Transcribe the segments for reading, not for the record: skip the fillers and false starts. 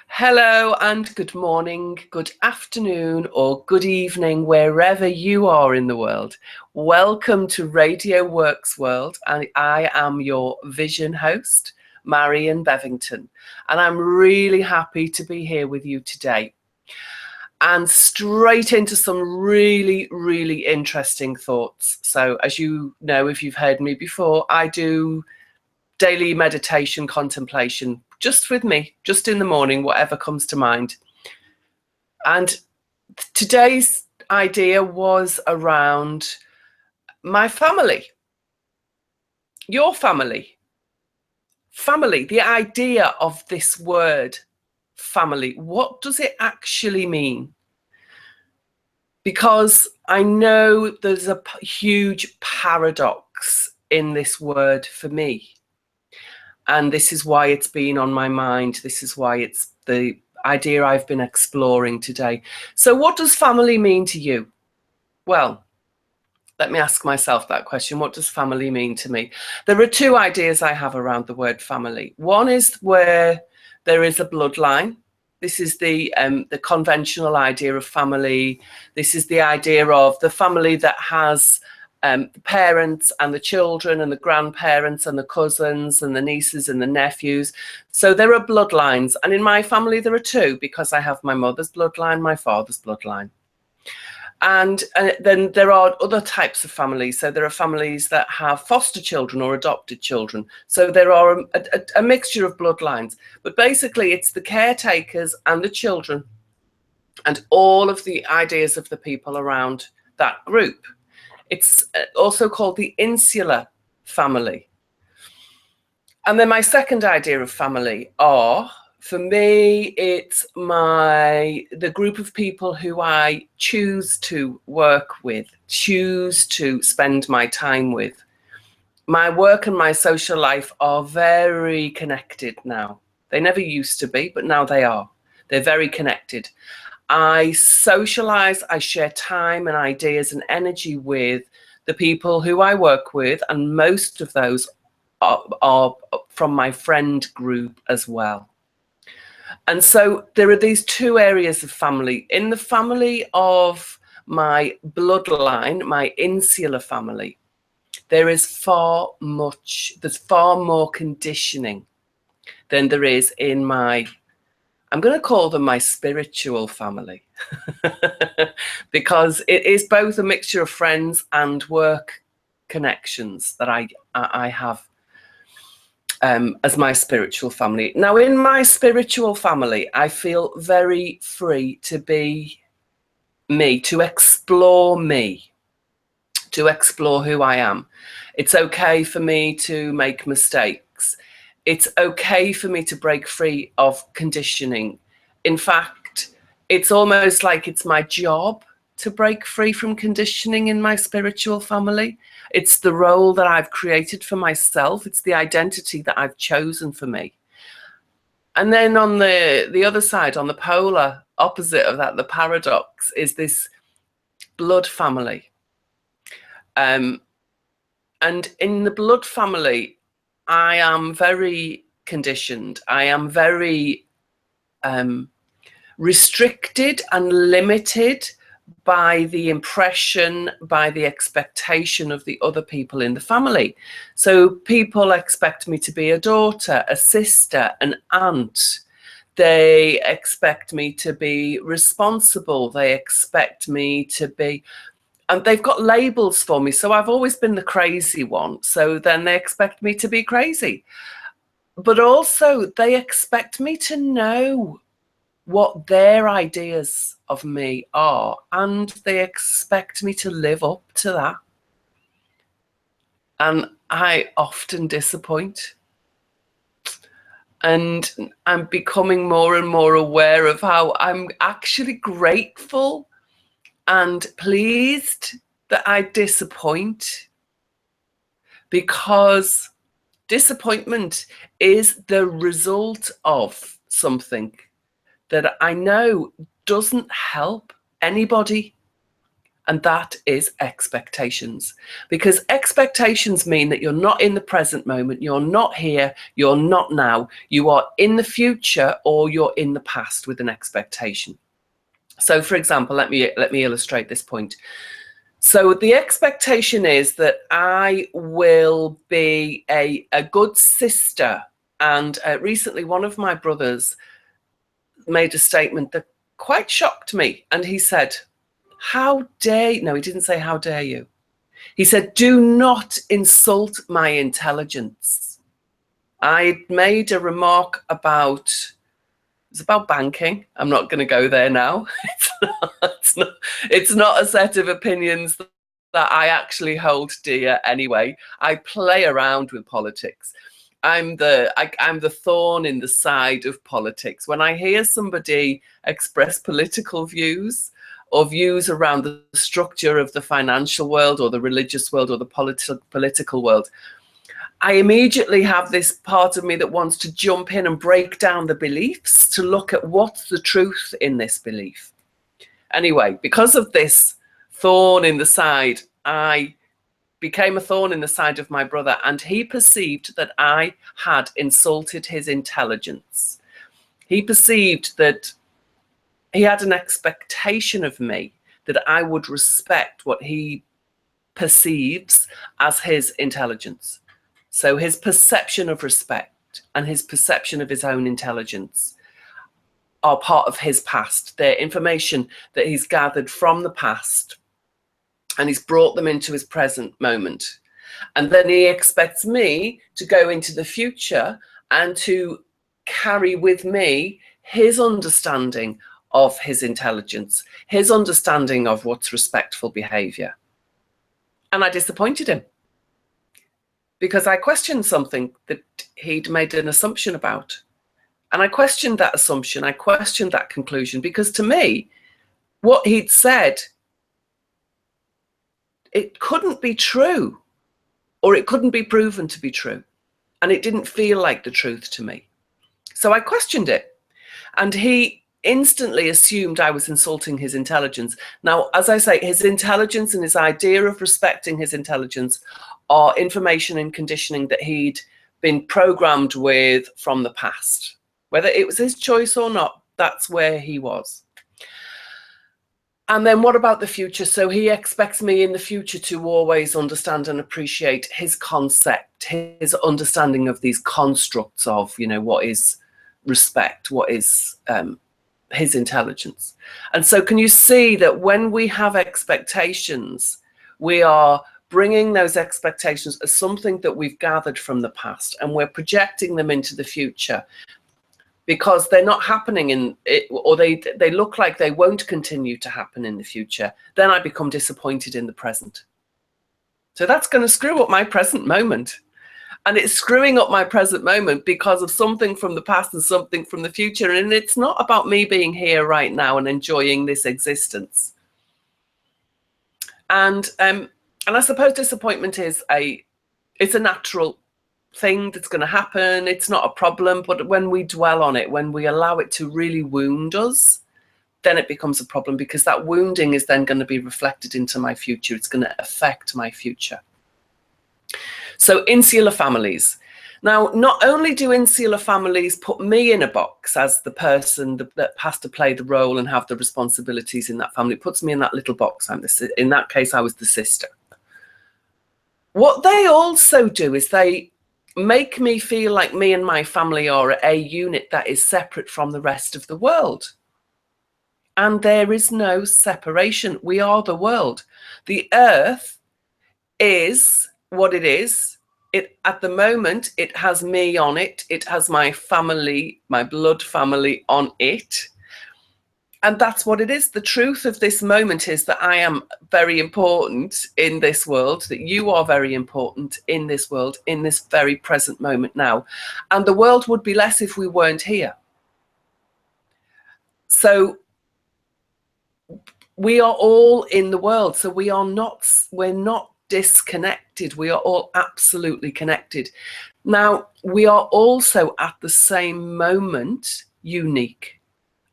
Hello and good morning, good afternoon, or good evening, wherever you are in the world. Welcome to Radio Works World, and I am your vision host, Marion Bevington, and I'm really happy to be here with you today. And straight into some really interesting thoughts. So, as you know, if you've heard me before, I do daily meditation, contemplation, just with me, just in the morning, whatever comes to mind. And today's idea was around my family, your family, the idea of this word, family. What does it actually mean? Because I know there's a huge paradox in this word for me. And this is why it's been on my mind. This is why it's the idea I've been exploring today. So what does family mean to you? Well, let me ask myself that question. What does family mean to me? There are two ideas I have around the word family. One is where there is a bloodline. This is the conventional idea of family. This is the idea of the family that has the parents and the children and the grandparents and the cousins and the nieces and the nephews. So there are bloodlines. And in my family, there are two, because I have my mother's bloodline, my father's bloodline. And then there are other types of families. So there are families that have foster children or adopted children. So there are a mixture of bloodlines. But basically, it's the caretakers and the children and all of the ideas of the people around that group. It's also called the insular family. And then my second idea of family are, for me, it's the group of people who I choose to work with, choose to spend my time with. My work and my social life are very connected now. They never used to be, but now they are. They're very connected. I socialize, I share time and ideas and energy with the people who I work with, and most of those are from my friend group as well. And so there are these two areas of family. In the family of my bloodline, my insular family, there's far more conditioning than there is in my, I'm going to call them my spiritual family, because it is both a mixture of friends and work connections that I have as my spiritual family. Now, in my spiritual family, I feel very free to be me, to explore who I am. It's okay for me to make mistakes. It's okay for me to break free of conditioning. In fact, it's almost like it's my job to break free from conditioning in my spiritual family. It's the role that I've created for myself. It's the identity that I've chosen for me. And then on the other side, on the polar opposite of that, the paradox, is this blood family. And in the blood family, I am very conditioned. I am very restricted and limited by the impression, by the expectation of the other people in the family. So people expect me to be a daughter, a sister, an aunt. They expect me to be responsible. They expect me to be, and they've got labels for me. So I've always been the crazy one. So then they expect me to be crazy. But also they expect me to know what their ideas of me are, and they expect me to live up to that. And I often disappoint. And I'm becoming more and more aware of how I'm actually grateful and pleased that I disappoint, because disappointment is the result of something that I know doesn't help anybody. And that is expectations. Because expectations mean that you're not in the present moment, you're not here, you're not now, you are in the future, or you're in the past with an expectation. So for example, let me illustrate this point. So the expectation is that I will be a good sister. And recently one of my brothers made a statement that quite shocked me. And he said, how dare you? No, he didn't say, how dare you? He said, do not insult my intelligence. I made a remark about, it's about banking. I'm not going to go there now. It's not a set of opinions that I actually hold dear anyway. I play around with politics. I'm the thorn in the side of politics. When I hear somebody express political views or views around the structure of the financial world or the religious world or the political world, I immediately have this part of me that wants to jump in and break down the beliefs to look at what's the truth in this belief. Anyway, because of this thorn in the side, I became a thorn in the side of my brother, and he perceived that I had insulted his intelligence. He perceived that he had an expectation of me that I would respect what he perceives as his intelligence. So his perception of respect and his perception of his own intelligence are part of his past. They're information that he's gathered from the past, and he's brought them into his present moment. And then he expects me to go into the future and to carry with me his understanding of his intelligence, his understanding of what's respectful behavior. And I disappointed him because I questioned something that he'd made an assumption about. And I questioned that assumption. I questioned that conclusion, because to me, what he'd said, it couldn't be true, or it couldn't be proven to be true. And it didn't feel like the truth to me. So I questioned it. And he instantly assumed I was insulting his intelligence. Now, as I say, his intelligence and his idea of respecting his intelligence are information and conditioning that he'd been programmed with from the past. Whether it was his choice or not, that's where he was. And then what about the future? So he expects me in the future to always understand and appreciate his concept, his understanding of these constructs of, you know, what is respect, what is his intelligence. And so can you see that when we have expectations, we are bringing those expectations as something that we've gathered from the past, and we're projecting them into the future because they're not happening in it, or they look like they won't continue to happen in the future. Then I become disappointed in the present. So that's going to screw up my present moment. And it's screwing up my present moment because of something from the past and something from the future. And it's not about me being here right now and enjoying this existence. And I suppose disappointment is it's a natural thing that's going to happen. It's not a problem. But when we dwell on it, when we allow it to really wound us, then it becomes a problem, because that wounding is then going to be reflected into my future. It's going to affect my future. So insular families. Now, not only do insular families put me in a box as the person that has to play the role and have the responsibilities in that family, it puts me in that little box. In that case, I was the sister. What they also do is they make me feel like me and my family are a unit that is separate from the rest of the world. And there is no separation. We are the world. The earth is what it is. At the moment, it has me on it. It has my family, my blood family on it. And that's what it is. The truth of this moment is that I am very important in this world, that you are very important in this world, in this very present moment now. And the world would be less if we weren't here. So we are all in the world. So we're not disconnected. We are all absolutely connected. Now, we are also at the same moment unique.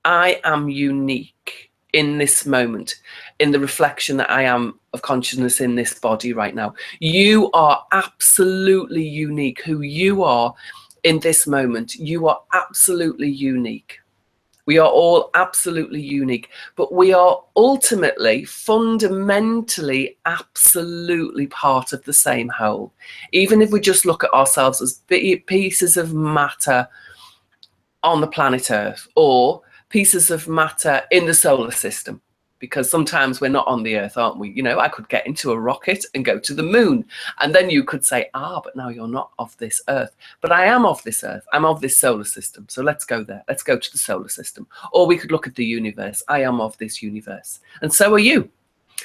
I am unique in this moment, in the reflection that I am of consciousness in this body right now. You are absolutely unique. Who you are in this moment, you are absolutely unique. We are all absolutely unique, but we are ultimately, fundamentally, absolutely part of the same whole. Even if we just look at ourselves as pieces of matter on the planet Earth, or pieces of matter in the solar system, because sometimes we're not on the Earth, aren't we? You know, I could get into a rocket and go to the moon, and then you could say, but now you're not of this Earth. But I am of this Earth. I'm of this solar system. So let's go there. Let's go to the solar system. Or we could look at the universe. I am of this universe. And so are you.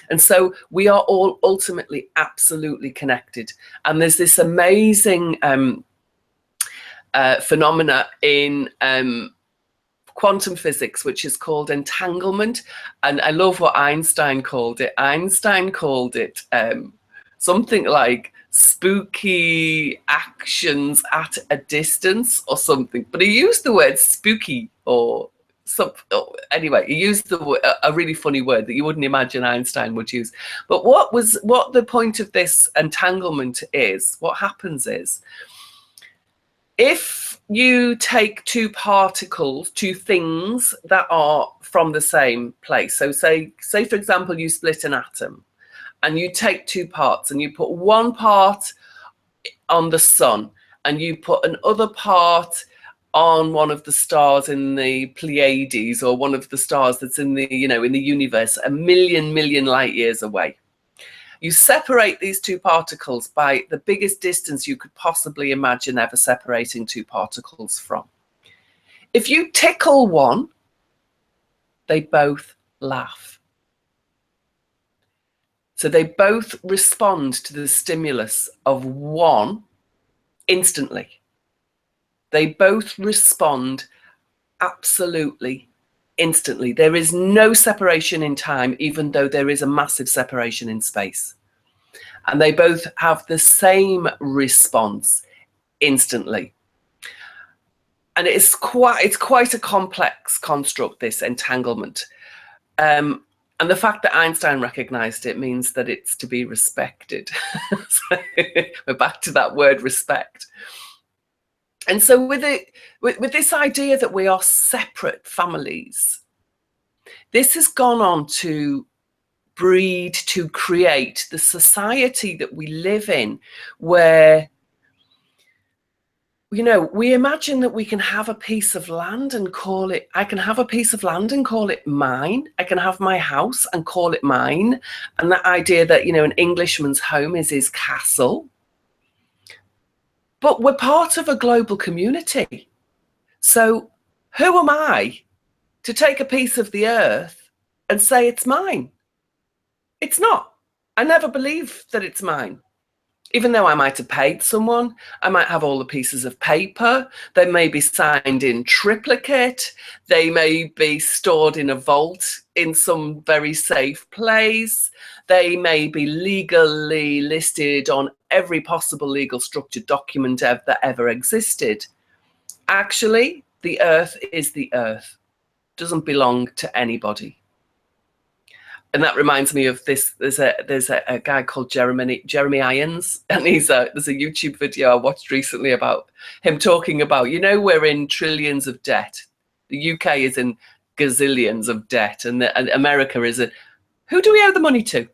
And so we are all ultimately absolutely connected. And there's this amazing phenomena in quantum physics, which is called entanglement. And I love what Einstein called it. Einstein called it something like spooky actions at a distance or something. But he used the word spooky or something. Anyway, he used a really funny word that you wouldn't imagine Einstein would use. But what the point of this entanglement is, what happens is, if you take two particles, two things that are from the same place, so say for example, you split an atom and you take two parts and you put one part on the sun and you put another part on one of the stars in the Pleiades, or one of the stars that's in the, in the universe, a million light years away. You separate these two particles by the biggest distance you could possibly imagine ever separating two particles from. If you tickle one, they both laugh. So they both respond to the stimulus of one instantly. They both respond absolutely instantly. There is no separation in time, even though there is a massive separation in space. And they both have the same response instantly. And it's quite a complex construct, this entanglement. And the fact that Einstein recognized it means that it's to be respected. So we're back to that word, respect. And so with this idea that we are separate families, this has gone on to breed, to create the society that we live in, where, we imagine that we can have a piece of land and call it, I can have a piece of land and call it mine. I can have my house and call it mine. And that idea that, an Englishman's home is his castle. But we're part of a global community. So who am I to take a piece of the earth and say it's mine? It's not. I never believe that it's mine. Even though I might have paid someone, I might have all the pieces of paper, they may be signed in triplicate, they may be stored in a vault in some very safe place, they may be legally listed on every possible legal structured document that ever existed. Actually, the earth is the earth. It doesn't belong to anybody. And that reminds me of this. There's a guy called Jeremy Irons, and there's a YouTube video I watched recently about him talking about, we're in trillions of debt. The UK is in gazillions of debt, and America is who do we owe the money to?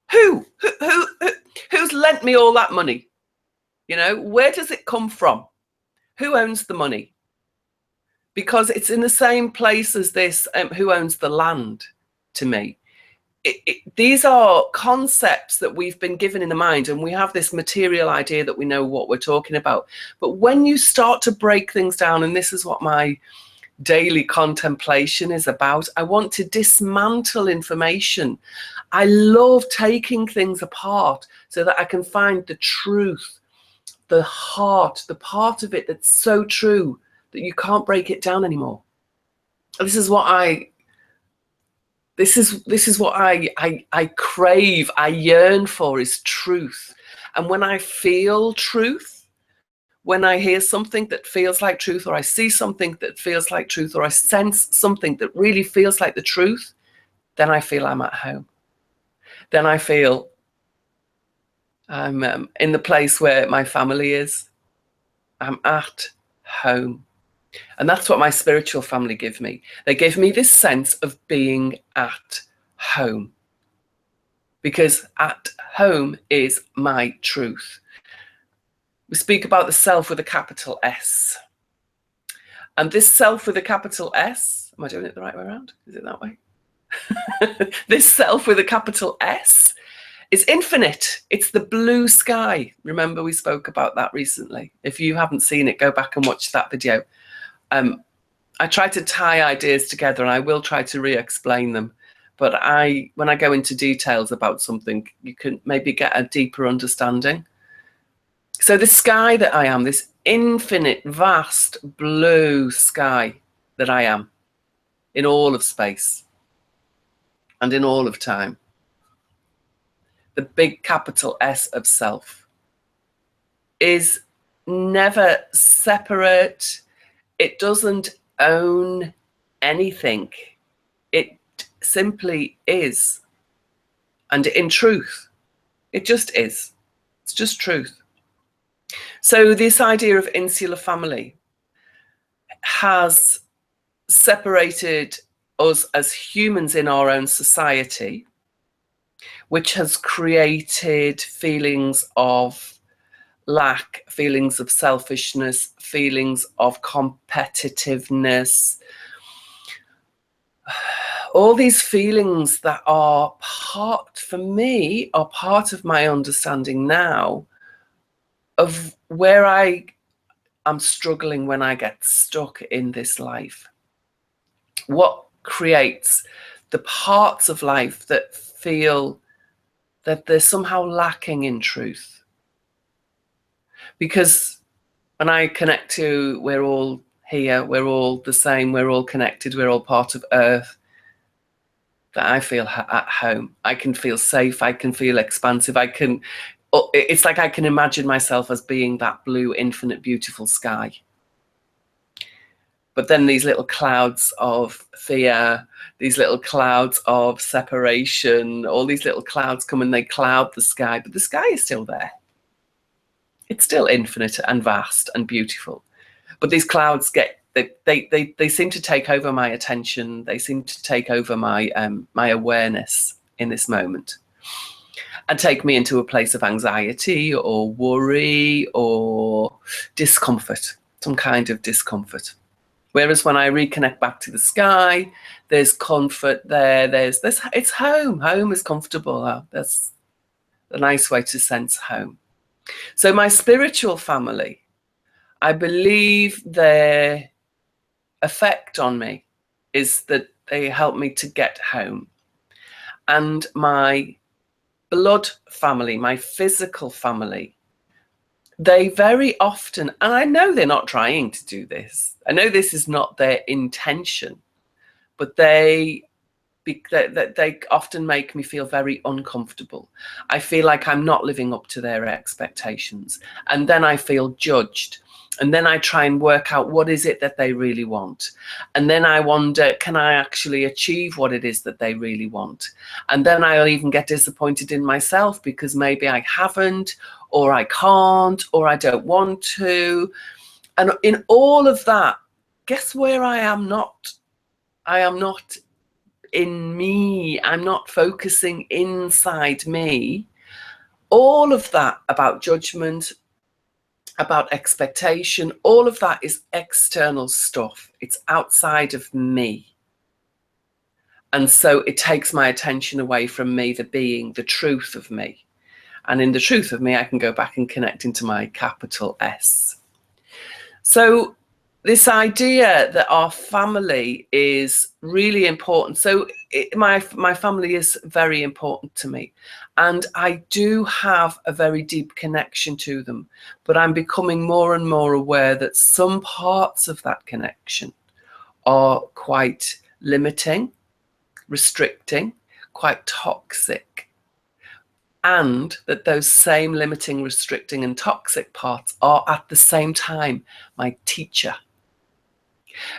Who's lent me all that money? Where does it come from? Who owns the money? Because it's in the same place as this, who owns the land, to me. These are concepts that we've been given in the mind, and we have this material idea that we know what we're talking about. But when you start to break things down, and this is what my daily contemplation is about, I want to dismantle information. I love taking things apart so that I can find the truth, the heart, the part of it that's so true that you can't break it down anymore. This is what I crave, I yearn for, is truth. And when I feel truth, when I hear something that feels like truth, or I see something that feels like truth, or I sense something that really feels like the truth, then I feel I'm at home. Then I feel I'm in the place where my family is. I'm at home. And that's what my spiritual family give me. They give me this sense of being at home. Because at home is my truth. We speak about the self with a capital S. And this self with a capital S, am I doing it the right way around? Is it that way? This self with a capital S is infinite. It's the blue sky. Remember, we spoke about that recently. If you haven't seen it, go back and watch that video. I try to tie ideas together, and I will try to re-explain them. But when I go into details about something, you can maybe get a deeper understanding. So the sky that I am, this infinite, vast blue sky that I am, in all of space and in all of time, the big capital S of self, is never separate. It doesn't own anything. It simply is. And in truth, it just is. It's just truth. So this idea of insular family has separated us as humans in our own society, which has created feelings of lack, feelings of selfishness, feelings of competitiveness, all these feelings that are for me, are part of my understanding now of where I am struggling when I get stuck in this life. What creates the parts of life that feel that they're somehow lacking in truth? Because when I connect to, we're all here, we're all the same, we're all connected, we're all part of Earth, that I feel at home. I can feel safe, I can feel expansive, it's like I can imagine myself as being that blue, infinite, beautiful sky. But then these little clouds of fear, these little clouds of separation, all these little clouds come and they cloud the sky, but the sky is still there. It's still infinite and vast and beautiful. But these clouds they seem to take over my attention. They seem to take over my my awareness in this moment, and take me into a place of anxiety or worry or discomfort, some kind of discomfort. Whereas when I reconnect back to the sky, there's comfort there. There's this. It's home. Home is comfortable. That's a nice way to sense home. So my spiritual family, I believe their effect on me is that they help me to get home. And my blood family, my physical family, they very often, and I know they're not trying to do this, I know this is not their intention, but they often make me feel very uncomfortable. I feel like I'm not living up to their expectations. And then I feel judged. And then I try and work out what is it that they really want. And then I wonder, can I actually achieve what it is that they really want? And then I'll even get disappointed in myself because maybe I haven't, or I can't, or I don't want to. And in all of that, guess where I am not? I am not in me. I'm not focusing inside me. All of that about judgment, about expectation, all of that is external stuff. It's outside of me. And so it takes my attention away from me, the being, the truth of me. And in the truth of me, I can go back and connect into my capital S. So this idea that our family is really important. So my family is very important to me. And I do have a very deep connection to them. But I'm becoming more and more aware that some parts of that connection are quite limiting, restricting, quite toxic. and that those same limiting, restricting, and toxic parts are at the same time my teacher.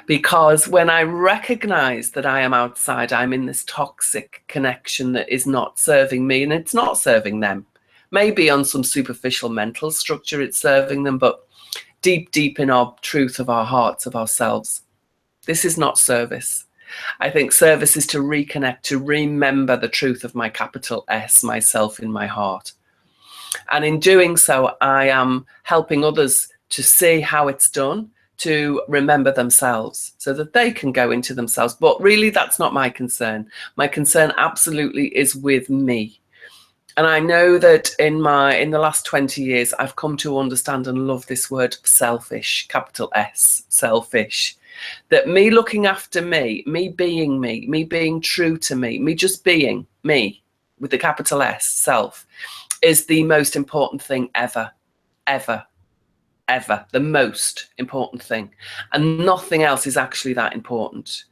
Because when I recognize that I am outside, I'm in this toxic connection that is not serving me and it's not serving them. Maybe on some superficial mental structure it's serving them, but deep, deep in our truth of our hearts, of ourselves, this is not service. I think service is to reconnect, to remember the truth of my capital S, myself in my heart. And in doing so, I am helping others to see how it's done, to remember themselves so that they can go into themselves. But really, that's not my concern. My concern absolutely is with me. And I know that in the last 20 years, I've come to understand and love this word selfish, capital S, selfish. That me looking after me being true to me just being me with the capital S, self, is the most important thing ever, ever, ever. The most important thing. And nothing else is actually that important.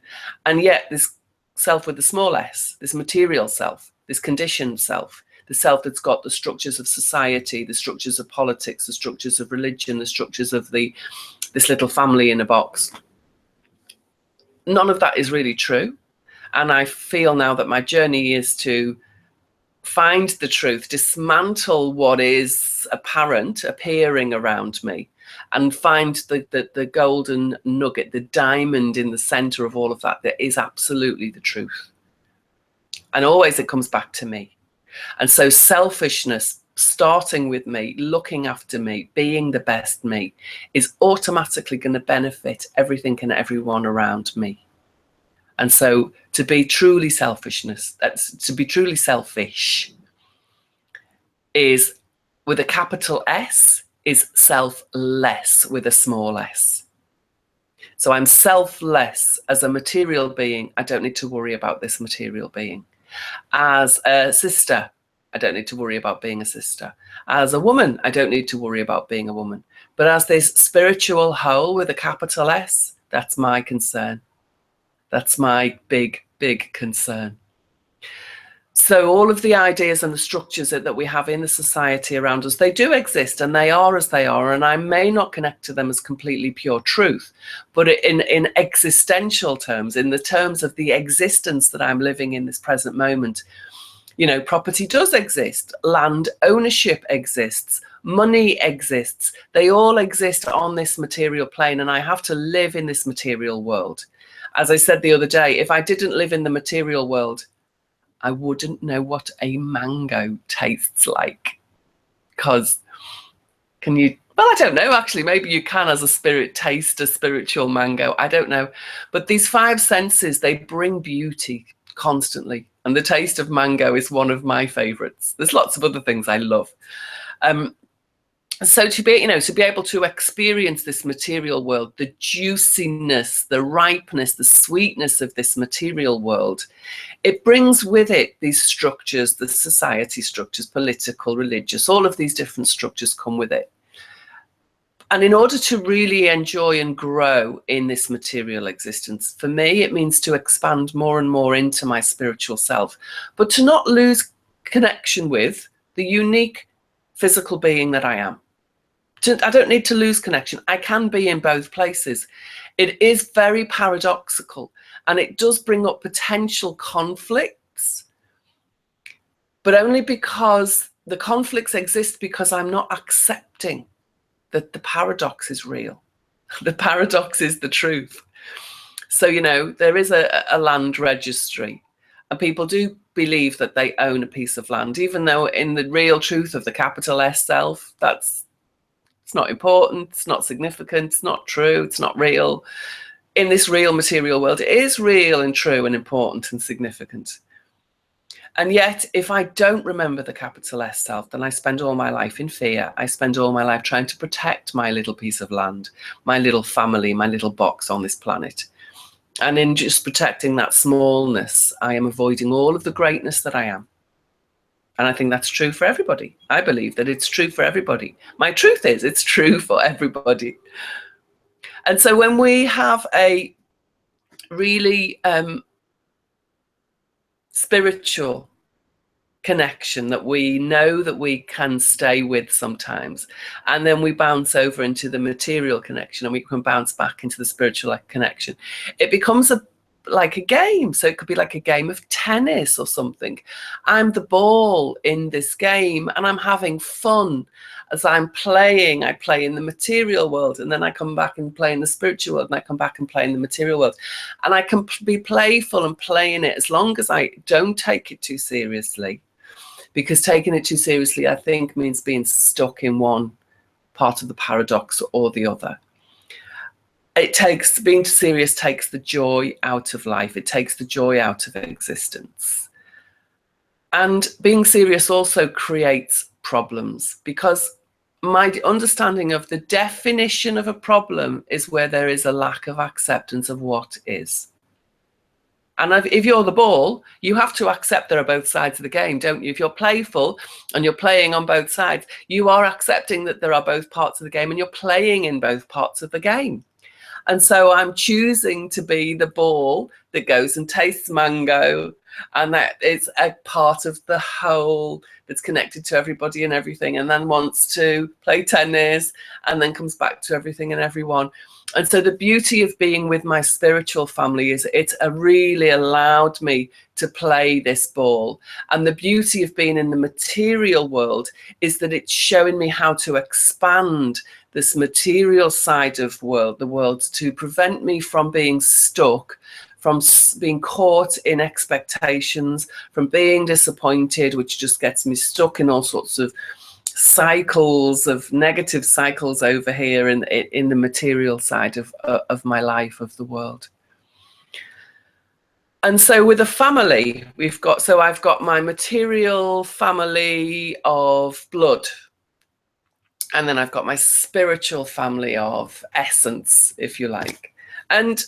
And yet this self with the small s, this material self, this conditioned self, the self that's got the structures of society, the structures of politics, the structures of religion, the structures of this little family in a box. None of that is really true. And I feel now that my journey is to find the truth, dismantle what is apparent, appearing around me, and find the golden nugget, the diamond in the center of all of that is absolutely the truth. And always it comes back to me. And so selfishness, starting with me, looking after me, being the best me, is automatically going to benefit everything and everyone around me. And so to be truly to be truly selfish is, with a capital S, is selfless with a small s. So I'm selfless as a material being. I don't need to worry about this material being. As a sister, I don't need to worry about being a sister. As a woman, I don't need to worry about being a woman. But as this spiritual whole with a capital S, that's my concern. That's my big, big concern. So all of the ideas and the structures that we have in the society around us, they do exist and they are as they are. And I may not connect to them as completely pure truth, but in existential terms, in the terms of the existence that I'm living in this present moment, you know, property does exist, land ownership exists, money exists. They all exist on this material plane, and I have to live in this material world. As I said the other day, if I didn't live in the material world, I wouldn't know what a mango tastes like. Because can you, well, I don't know, actually, maybe you can as a spirit taste a spiritual mango. I don't know. But these five senses, they bring beauty constantly. And the taste of mango is one of my favorites. There's lots of other things I love. So to be able to experience this material world, the juiciness, the ripeness, the sweetness of this material world, it brings with it these structures, the society structures, political, religious, all of these different structures come with it. And in order to really enjoy and grow in this material existence, for me, it means to expand more and more into my spiritual self, but to not lose connection with the unique physical being that I am. I don't need to lose connection. I can be in both places. It is very paradoxical, and it does bring up potential conflicts, but only because the conflicts exist because I'm not accepting that the paradox is real. The paradox is the truth. So, you know, there is a land registry, and people do believe that they own a piece of land, even though in the real truth of the capital S self, it's not important, it's not significant, it's not true, it's not real. In this real material world, it is real and true and important and significant. And yet, if I don't remember the capital S self, then I spend all my life in fear. I spend all my life trying to protect my little piece of land, my little family, my little box on this planet. And in just protecting that smallness, I am avoiding all of the greatness that I am. And I think that's true for everybody. I believe that it's true for everybody. My truth is, it's true for everybody. And so when we have a really spiritual, connection that we know that we can stay with sometimes, and then we bounce over into the material connection, and we can bounce back into the spiritual connection. It becomes like a game. So it could be like a game of tennis or something. I'm the ball in this game, and I'm having fun as I'm playing. I play in the material world, and then I come back and play in the spiritual world, and I come back and play in the material world. And I can be playful and play in it as long as I don't take it too seriously. Because taking it too seriously, I think, means being stuck in one part of the paradox or the other. Being serious takes the joy out of life. It takes the joy out of existence. And being serious also creates problems, because my understanding of the definition of a problem is where there is a lack of acceptance of what is. And if you're the ball, you have to accept there are both sides of the game, don't you? If you're playful and you're playing on both sides, you are accepting that there are both parts of the game, and you're playing in both parts of the game. And so I'm choosing to be the ball that goes and tastes mango, and that is a part of the whole that's connected to everybody and everything, and then wants to play tennis, and then comes back to everything and everyone. And so the beauty of being with my spiritual family is it's really allowed me to play this ball. And the beauty of being in the material world is that it's showing me how to expand this material side of the world, to prevent me from being stuck, from being caught in expectations, from being disappointed, which just gets me stuck in all sorts of cycles, of negative cycles over here in the material side of my life, of the world. And so with a family, I've got my material family of blood, and then I've got my spiritual family of essence, if you like. And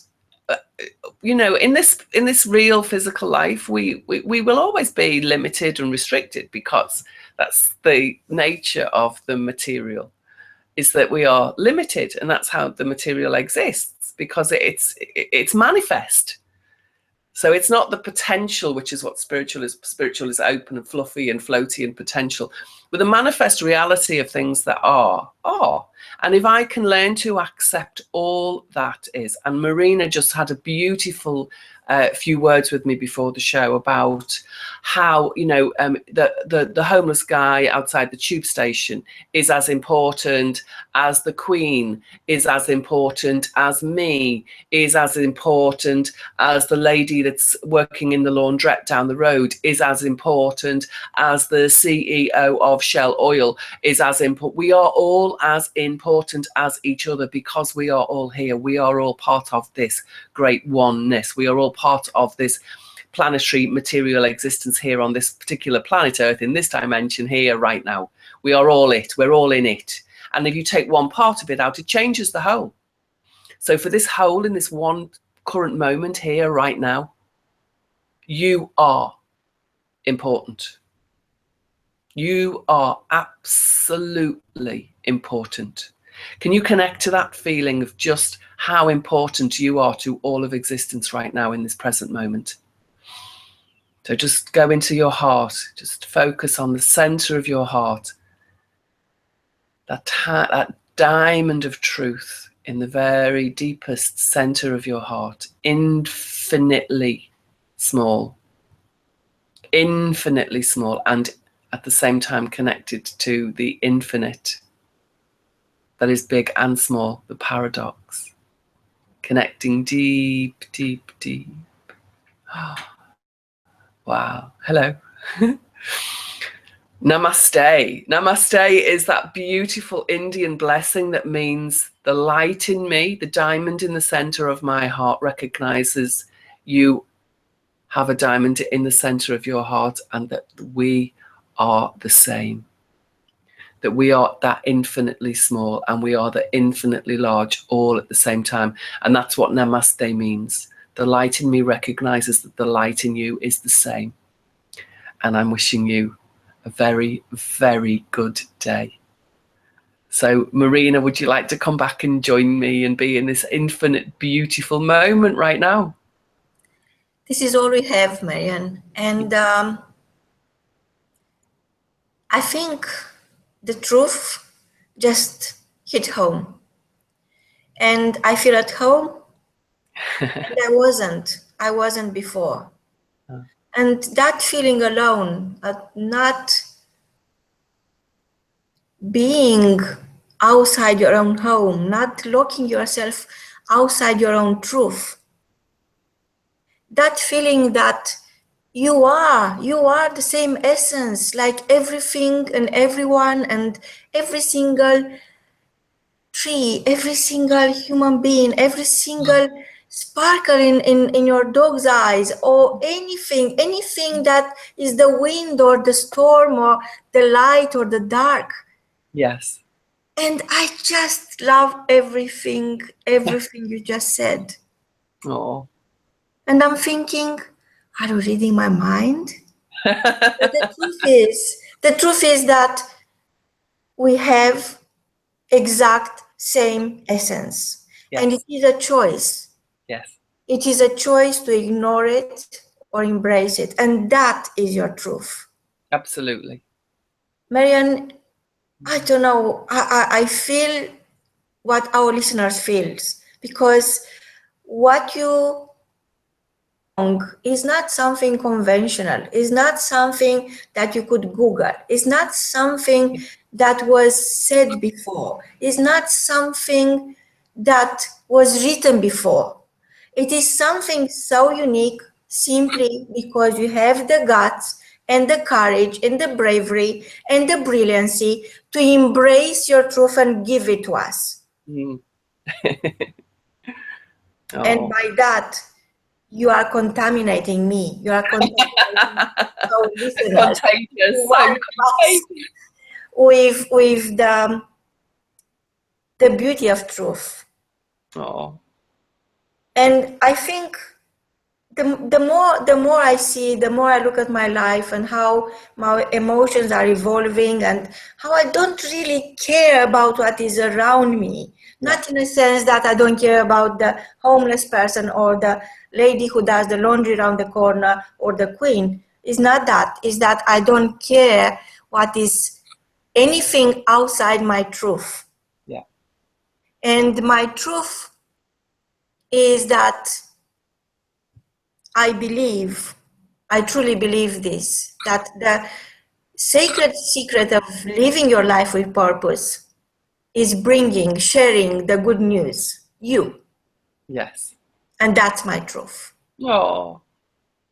you know, in this real physical life, we will always be limited and restricted, because that's the nature of the material, is that we are limited, and that's how the material exists, because it's manifest. So it's not the potential, which is what spiritual is. Spiritual is open and fluffy and floaty and potential. But the manifest reality of things that are. And if I can learn to accept all that is, and Marina just had a beautiful few words with me before the show about how, you know, the homeless guy outside the tube station is as important as the Queen, is as important as me, is as important as the lady that's working in the laundrette down the road, is as important as the CEO of Shell Oil, is as important. We are all as important as each other, because we are all here. We are all part of this great oneness. We are all part of this planetary material existence here on this particular planet Earth, in this dimension here right now. We are all it. We're all in it. And if you take one part of it out, it changes the whole. So for this whole, in this one current moment here right now, you are important. You are absolutely important. Can you connect to that feeling of just how important you are to all of existence right now in this present moment? So just go into your heart, just focus on the center of your heart, that diamond of truth in the very deepest center of your heart, infinitely small, and at the same time connected to the infinite that is big and small, the paradox, connecting deep, deep, deep. Oh, wow. Hello. Namaste. Namaste is that beautiful Indian blessing that means the light in me, the diamond in the center of my heart, recognizes you have a diamond in the center of your heart, and that we are the same. That we are that infinitely small, and we are the infinitely large, all at the same time. And that's what Namaste means. The light in me recognizes that the light in you is the same. And I'm wishing you a very, very good day. So Marina, would you like to come back and join me and be in this infinite, beautiful moment right now? This is all we have, Marion. And I think the truth just hit home. And I feel at home, and I wasn't before. And that feeling alone, not being outside your own home, not locking yourself outside your own truth, that feeling that you are the same essence, like everything and everyone and every single tree, every single human being, every single sparkle in your dog's eyes, or anything that is the wind or the storm or the light or the dark. Yes. And I just love everything you just said. Oh. And I'm thinking, are you reading my mind? But the truth is that we have exact same essence. Yes. And it is a choice. Yes. It is a choice to ignore it or embrace it. And that is your truth. Absolutely. Marion, I don't know. I feel what our listeners feels, because what you is not something conventional, is not something that you could Google, is not something that was said before, is not something that was written before. It is something so unique simply because you have the guts and the courage and the bravery and the brilliancy to embrace your truth and give it to us. Oh. And by that, you are contaminating me. You are contaminating our listeners. Contagious. One us with the beauty of truth. Oh. And I think the more I see, the more I look at my life and how my emotions are evolving and how I don't really care about what is around me. Not in a sense that I don't care about the homeless person or the lady who does the laundry around the corner or the queen. It's not that. It's that I don't care what is anything outside my truth. Yeah. And my truth is that I truly believe this, that the sacred secret of living your life with purpose is sharing the good news, you. Yes. And that's my truth. Oh,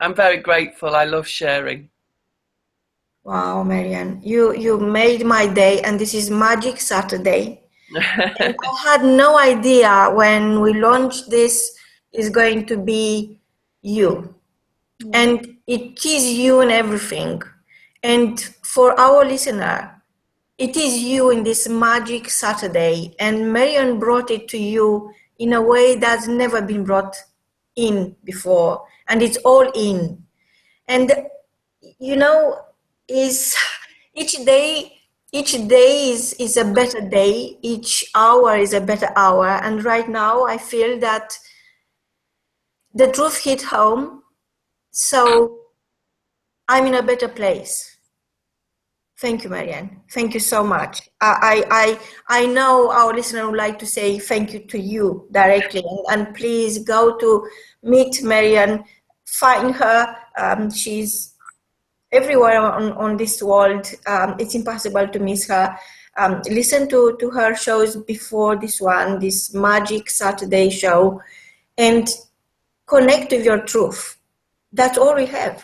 I'm very grateful. I love sharing. Wow, Marion, you made my day, and this is Magic Saturday. And I had no idea when we launched this is going to be you. And it is you in everything. And for our listener, it is you in this Magic Saturday. And Marion brought it to you in a way that's never been brought in before. And it's all in. And, you know, each day is a better day. Each hour is a better hour. And right now I feel that the truth hit home. So I'm in a better place. Thank you, Marianne. Thank you so much. I know our listener would like to say thank you to you directly, and please go to meet Marianne, find her. She's everywhere on this world. It's impossible to miss her. Listen to her shows before this Magic Saturday show, and connect with your truth. That's all we have.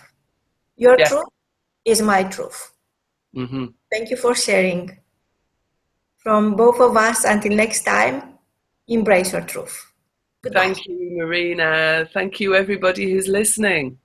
Your truth is my truth. Mm-hmm. Thank you for sharing. From both of us, until next time, embrace your truth. Goodbye. Thank you, Marina. Thank you, everybody who's listening.